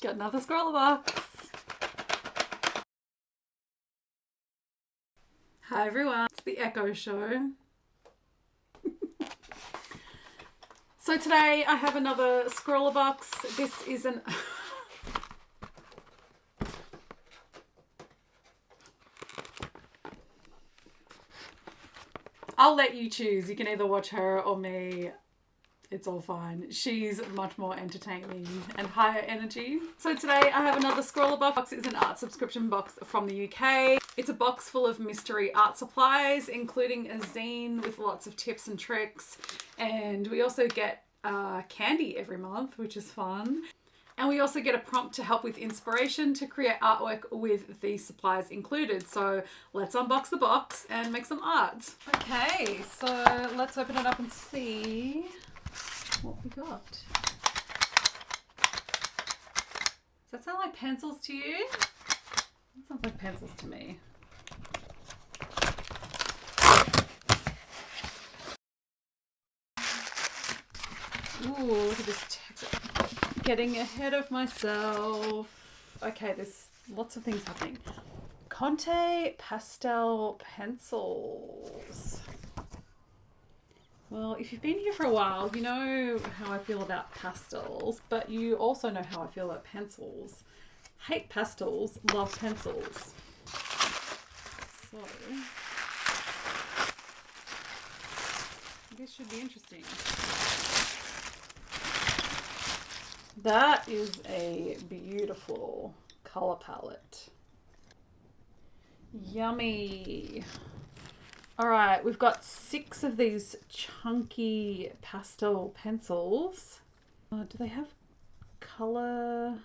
Got another scroller box. Hi everyone, it's the Echo Show. So today I have another scroller box. This is an... I'll let you choose. You can either watch her or me. It's all fine. She's much more entertaining and higher energy. So today I have another scroller box. It's an art subscription box from the UK. It's a box full of mystery art supplies, including a zine with lots of tips and tricks. And we also get candy every month, which is fun. And we also get a prompt to help with inspiration to create artwork with these supplies included. So let's unbox the box and make some art. Okay, so let's open it up and see what we got. Does that sound like pencils to you? That sounds like pencils to me. Ooh, look at this texture. Getting ahead of myself. Okay, there's lots of things happening. Conte pastel pencils. Well, if you've been here for a while, you know how I feel about pastels, but you also know how I feel about pencils. Hate pastels, love pencils. So, this should be interesting. That is a beautiful color palette. Yummy. All right, we've got 6 of these chunky pastel pencils. Do they have color?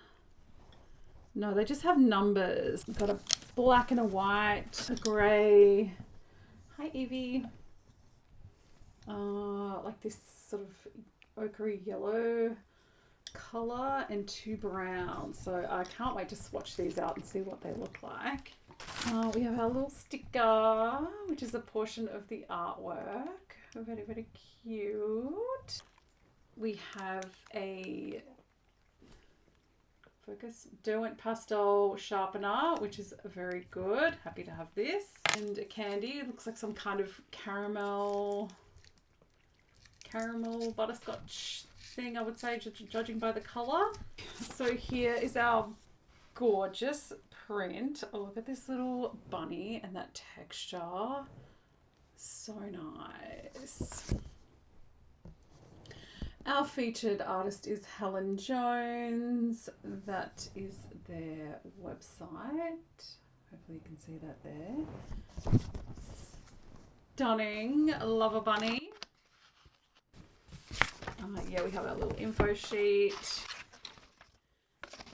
No, they just have numbers. We've got a black and a white, a gray. Hi, Evie. Like this sort of ochre yellow color and 2 browns. So I can't wait to swatch these out and see what they look like. We have our little sticker, which is a portion of the artwork. Very, very cute. We have a Derwent pastel sharpener, which is very good. Happy to have this. And a candy. It looks like some kind of caramel butterscotch thing, I would say, judging by the color. So here is our gorgeous print. Oh, look at this little bunny and that texture. So nice. Our featured artist is Helen Jones. That is their website. Hopefully you can see that there. Stunning. Love a bunny. Yeah, we have our little info sheet.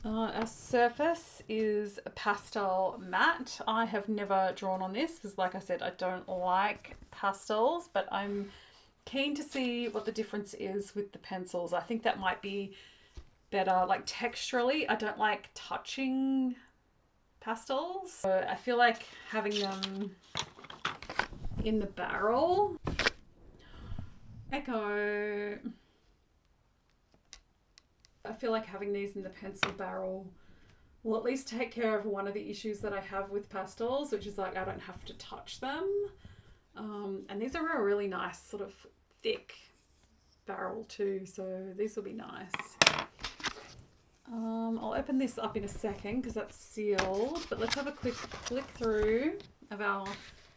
Our surface is a pastel matte. I have never drawn on this because, like I said, I don't like pastels, but I'm keen to see what the difference is with the pencils. I think that might be better, like texturally. I don't like touching pastels. So I feel like having them in the barrel. Echo. I feel like having these in the pencil barrel will at least take care of one of the issues that I have with pastels, which is like I don't have to touch them. And these are a really nice sort of thick barrel too, so these will be nice. I'll open this up in a second because that's sealed, but let's have a quick flick through of our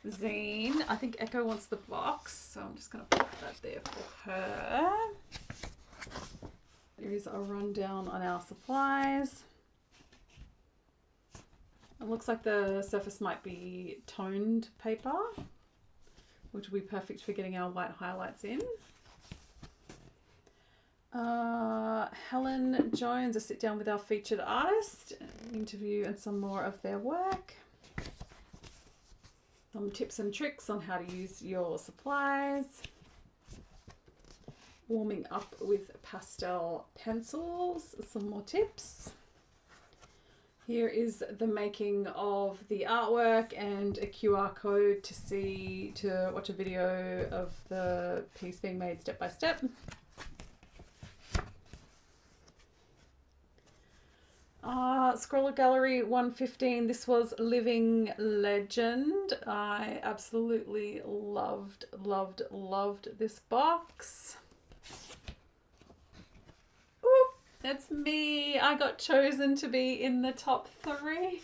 zine. I think Echo wants the box, so I'm just going to put that there for her. There is a rundown on our supplies. It looks like the surface might be toned paper, which will be perfect for getting our white highlights in. Helen Jones, a sit down with our featured artist, an interview and some more of their work. Some tips and tricks on how to use your supplies. Warming up with pastel pencils, some more tips. Here is the making of the artwork and a QR code to watch a video of the piece being made step by step. Scroller Gallery 115. This was Living Legend. I absolutely loved this box. Ooh, that's me. I got chosen to be in the top 3.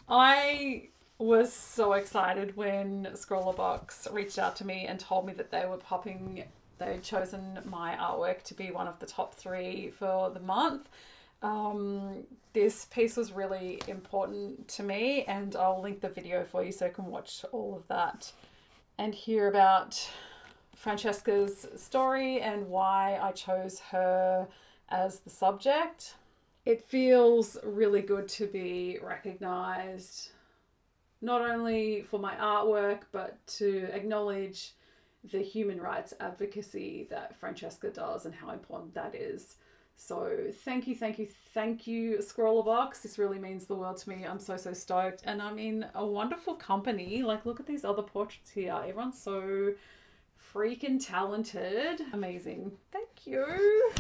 I was so excited when Scrollerbox reached out to me and told me that they had chosen my artwork to be one of the top 3 for the month. This piece was really important to me, and I'll link the video for you so you can watch all of that and hear about Francesca's story and why I chose her as the subject. It feels really good to be recognized, not only for my artwork, but to acknowledge the human rights advocacy that Francesca does and how important that is. So thank you, Scrollerbox. This really means the world to me. I'm so stoked. And I'm in a wonderful company. Like, look at these other portraits here. Everyone's so freaking talented. Amazing. Thank you.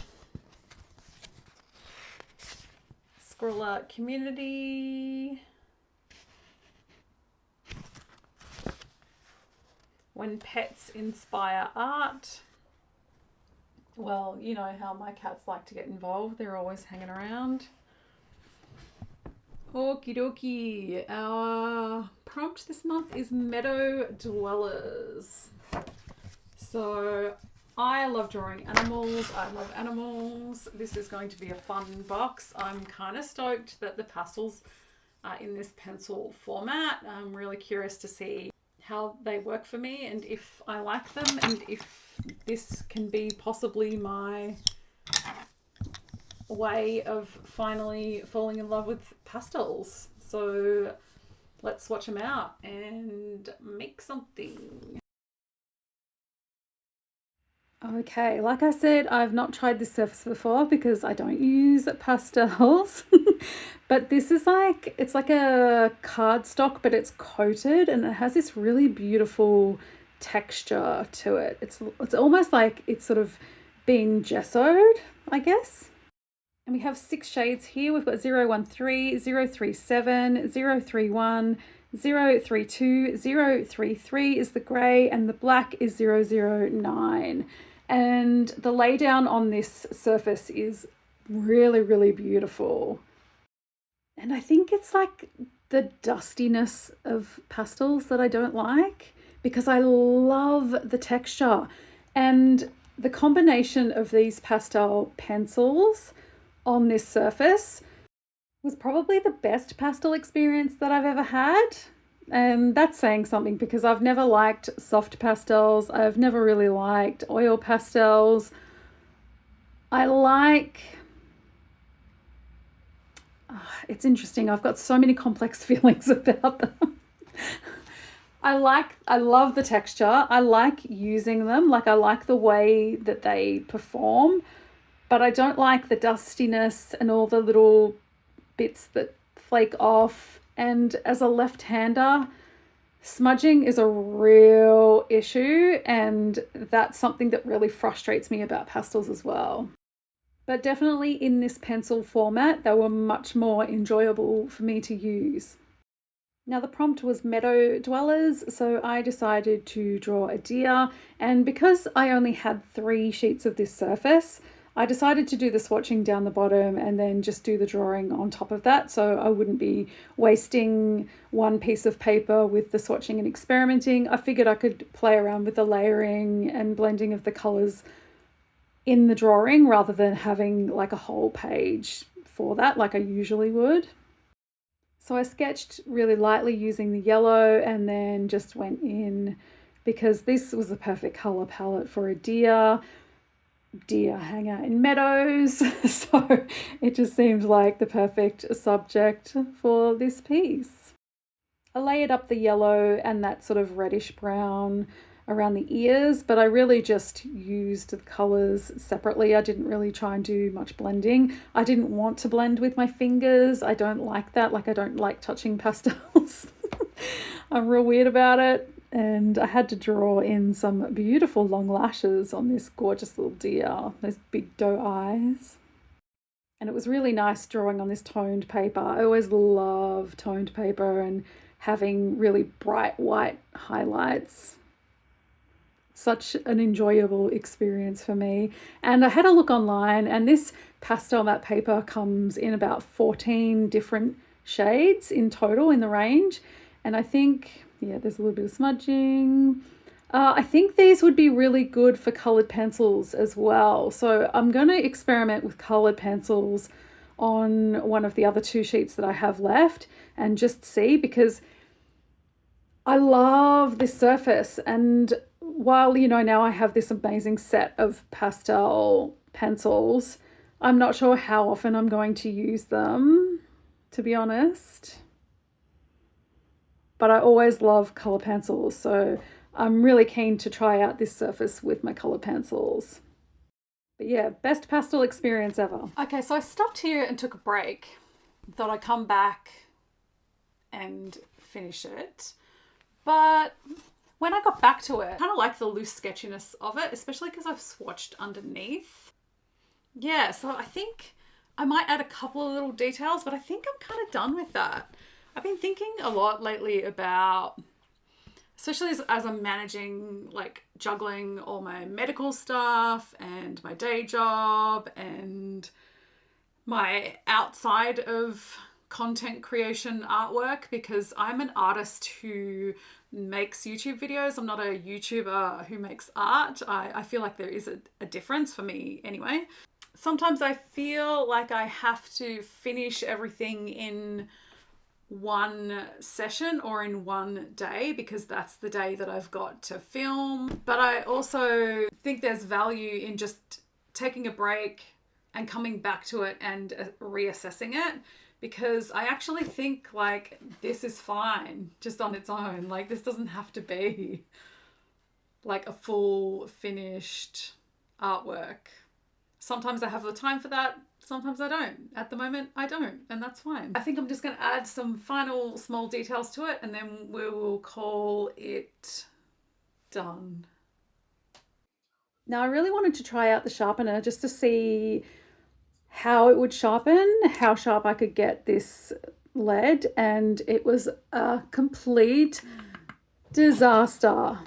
Scroller community. When pets inspire art. Well, you know how my cats like to get involved. They're always hanging around. Okie dokie. Our prompt this month is Meadow Dwellers. So I love drawing animals. I love animals. This is going to be a fun box. I'm kind of stoked that the pastels are in this pencil format. I'm really curious to see how they work for me and if I like them, and if this can be possibly my way of finally falling in love with pastels. So let's swatch them out and make something. Okay, like I said, I've not tried this surface before because I don't use pastels. But this is it's like a cardstock, but it's coated and it has this really beautiful texture to it. It's almost like it's sort of been gessoed, I guess. And we have 6 shades here. We've got 013, 037, 031, 032, 033 is the grey, and the black is 009. And the laydown on this surface is really beautiful. And I think it's like the dustiness of pastels that I don't like, because I love the texture. And the combination of these pastel pencils on this surface was probably the best pastel experience that I've ever had. And that's saying something, because I've never liked soft pastels. I've never really liked oil pastels. It's interesting. I've got so many complex feelings about them. I love the texture. I like using them. Like, I like the way that they perform, but I don't like the dustiness and all the little bits that flake off. And as a left-hander, smudging is a real issue, and that's something that really frustrates me about pastels as well. But definitely in this pencil format, they were much more enjoyable for me to use. Now the prompt was Meadow Dwellers, so I decided to draw a deer, and because I only had 3 sheets of this surface, I decided to do the swatching down the bottom and then just do the drawing on top of that, so I wouldn't be wasting one piece of paper with the swatching and experimenting. I figured I could play around with the layering and blending of the colours in the drawing rather than having like a whole page for that like I usually would. So I sketched really lightly using the yellow and then just went in, because this was the perfect colour palette for a deer hang out in meadows. So it just seems like the perfect subject for this piece. I layered up the yellow and that sort of reddish brown around the ears, but I really just used the colours separately. I didn't really try and do much blending. I didn't want to blend with my fingers. I don't like that. Like, I don't like touching pastels. I'm real weird about it. And I had to draw in some beautiful long lashes on this gorgeous little deer, those big doe eyes. And it was really nice drawing on this toned paper. I always love toned paper and having really bright white highlights. Such an enjoyable experience for me. And I had a look online, and this pastel matte paper comes in about 14 different shades in total in the range. And I think, yeah, there's a little bit of smudging. I think these would be really good for colored pencils as well. So I'm going to experiment with colored pencils on one of the other 2 sheets that I have left and just see, because I love this surface. And while, you know, now I have this amazing set of pastel pencils, I'm not sure how often I'm going to use them, to be honest. But I always love color pencils, so I'm really keen to try out this surface with my color pencils. But yeah, best pastel experience ever. Okay, so I stopped here and took a break. Thought I'd come back and finish it. But when I got back to it, I kind of like the loose sketchiness of it, especially because I've swatched underneath. Yeah, so I think I might add a couple of little details, but I think I'm kind of done with that. I've been thinking a lot lately about, especially as I'm managing, like juggling all my medical stuff and my day job and my outside of content creation artwork, because I'm an artist who makes YouTube videos. I'm not a YouTuber who makes art. I feel like there is a difference for me anyway. Sometimes I feel like I have to finish everything in one session or in one day because that's the day that I've got to film. But I also think there's value in just taking a break and coming back to it and reassessing it, because I actually think like this is fine just on its own. Like this doesn't have to be like a full finished artwork. Sometimes I have the time for that. Sometimes I don't. At the moment, I don't, and that's fine. I think I'm just going to add some final small details to it, and then we will call it done. Now, I really wanted to try out the sharpener just to see how it would sharpen, how sharp I could get this lead, and it was a complete disaster.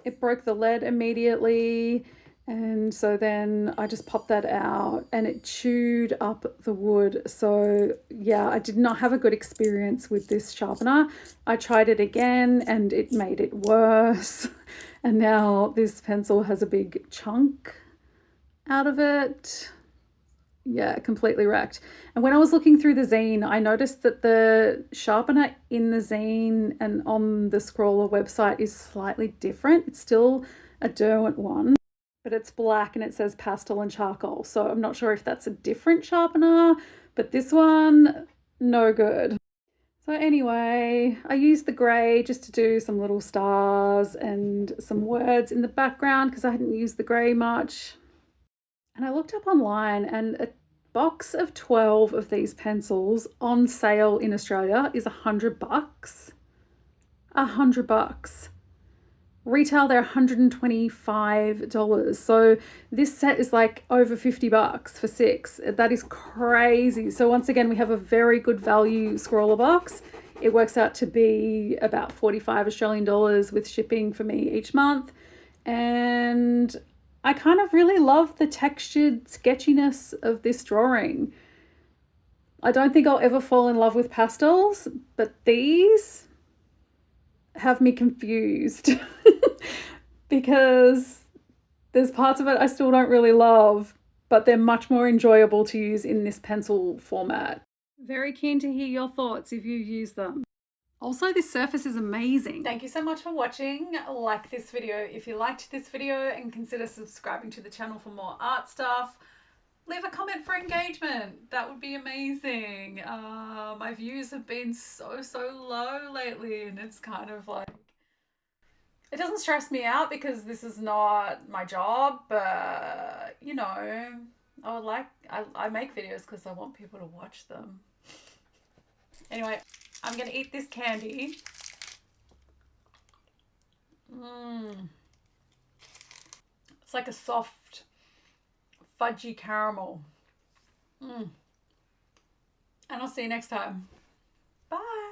It broke the lead immediately. And so then I just popped that out and it chewed up the wood. So yeah, I did not have a good experience with this sharpener. I tried it again and it made it worse. And now this pencil has a big chunk out of it. Yeah, completely wrecked. And when I was looking through the zine, I noticed that the sharpener in the zine and on the Scrawler website is slightly different. It's still a Derwent one, but it's black and it says pastel and charcoal. So I'm not sure if that's a different sharpener, but this one, no good. So anyway, I used the grey just to do some little stars and some words in the background because I hadn't used the grey much. And I looked up online and a box of 12 of these pencils on sale in Australia is $100. $100. Retail, they're $125. So this set is like over $50 for 6. That is crazy. So once again, we have a very good value scroller box. It works out to be about 45 Australian dollars with shipping for me each month. And I kind of really love the textured sketchiness of this drawing. I don't think I'll ever fall in love with pastels, but these have me confused because there's parts of it I still don't really love, but they're much more enjoyable to use in this pencil format. Very keen to hear your thoughts if you use them. Also, this surface is amazing. Thank you so much for watching. Like this video if you liked this video and consider subscribing to the channel for more art stuff. Leave a comment for engagement. That would be amazing. My views have been so low lately and it's kind of like, it doesn't stress me out because this is not my job, but you know, I make videos because I want people to watch them. Anyway, I'm gonna eat this candy. It's like a soft, fudgy caramel. And I'll see you next time. Bye.